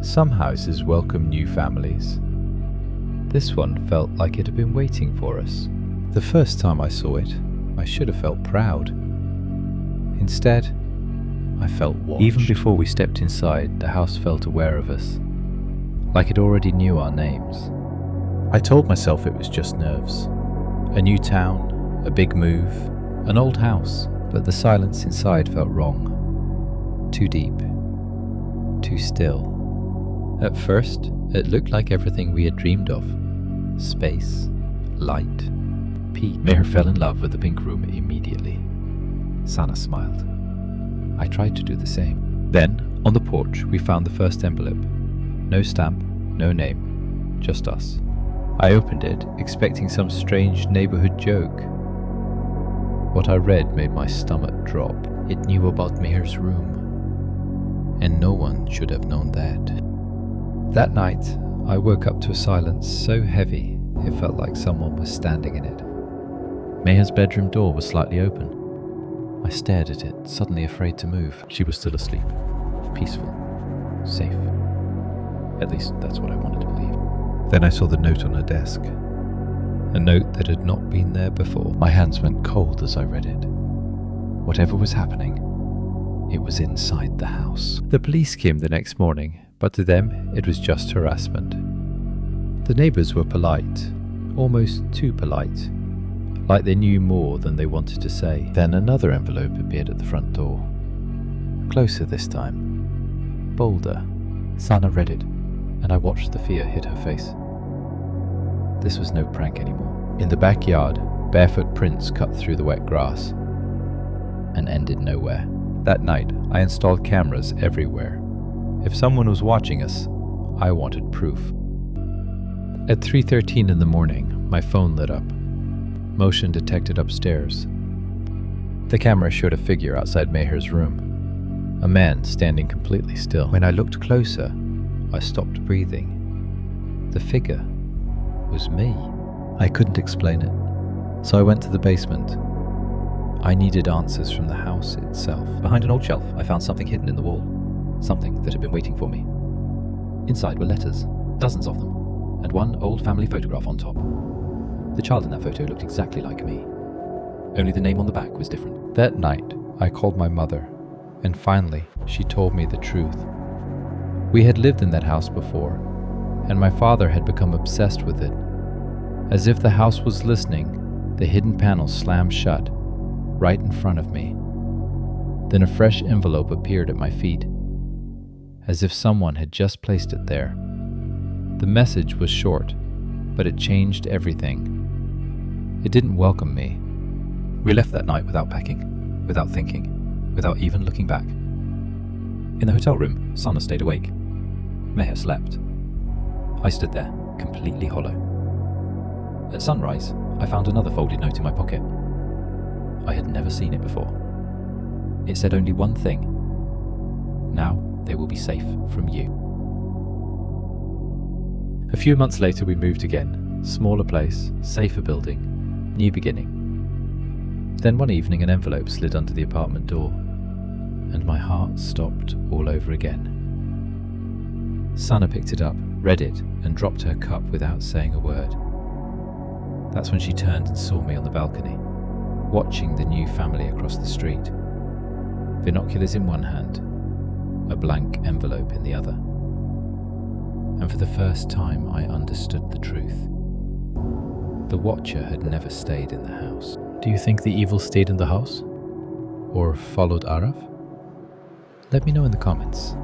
Some houses welcome new families. This one felt like it had been waiting for us. The first time I saw it, I should have felt proud. Instead, I felt watched. Even before we stepped inside, the house felt aware of us, like it already knew our names. I told myself it was just nerves. A new town, a big move, an old house. But the silence inside felt wrong. Too deep. Too still. At first, it looked like everything we had dreamed of. Space, light, peace. Meher fell in love with the pink room immediately. Sana smiled. I tried to do the same. Then, on the porch, we found the first envelope. No stamp, no name, just us. I opened it, expecting some strange neighborhood joke. What I read made my stomach drop. It knew about Meher's room, and no one should have known that. That night, I woke up to a silence so heavy it felt like someone was standing in it. Meher's bedroom door was slightly open. I stared at it, suddenly afraid to move. She was still asleep, peaceful, safe. At least that's what I wanted to believe. Then I saw the note on her desk. A note that had not been there before. My hands went cold as I read it. Whatever was happening, it was inside the house. The police came the next morning, but to them it was just harassment. The neighbors were polite, almost too polite, like they knew more than they wanted to say. Then another envelope appeared at the front door. Closer this time. Bolder. Sana read it, and I watched the fear hit her face. This was no prank anymore. In the backyard, barefoot prints cut through the wet grass and ended nowhere. That night, I installed cameras everywhere. If someone was watching us, I wanted proof. At 3:13 in the morning, my phone lit up. Motion detected upstairs. The camera showed a figure outside Meher's room. A man standing completely still. When I looked closer, I stopped breathing. The figure was me. I couldn't explain it, so I went to the basement. I needed answers from the house itself. Behind an old shelf, I found something hidden in the wall. Something that had been waiting for me. Inside were letters, dozens of them, and one old family photograph on top. The child in that photo looked exactly like me. Only the name on the back was different. That night, I called my mother, and finally, she told me the truth. We had lived in that house before, and my father had become obsessed with it. As if the house was listening, the hidden panel slammed shut, right in front of me. Then a fresh envelope appeared at my feet, as if someone had just placed it there. The message was short, but it changed everything. It didn't welcome me. We left that night without packing, without thinking, without even looking back. In the hotel room, Sana stayed awake. Meher slept. I stood there, completely hollow. At sunrise, I found another folded note in my pocket. I had never seen it before. It said only one thing. Now they will be safe from you. A few months later we moved again. Smaller place, safer building, new beginning. Then one evening an envelope slid under the apartment door, and my heart stopped all over again. Sana picked it up, read it, and dropped her cup without saying a word. That's when she turned and saw me on the balcony, watching the new family across the street. Binoculars in one hand, a blank envelope in the other. And for the first time I understood the truth. The watcher had never stayed in the house. Do you think the evil stayed in the house? Or followed Aarav? Let me know in the comments.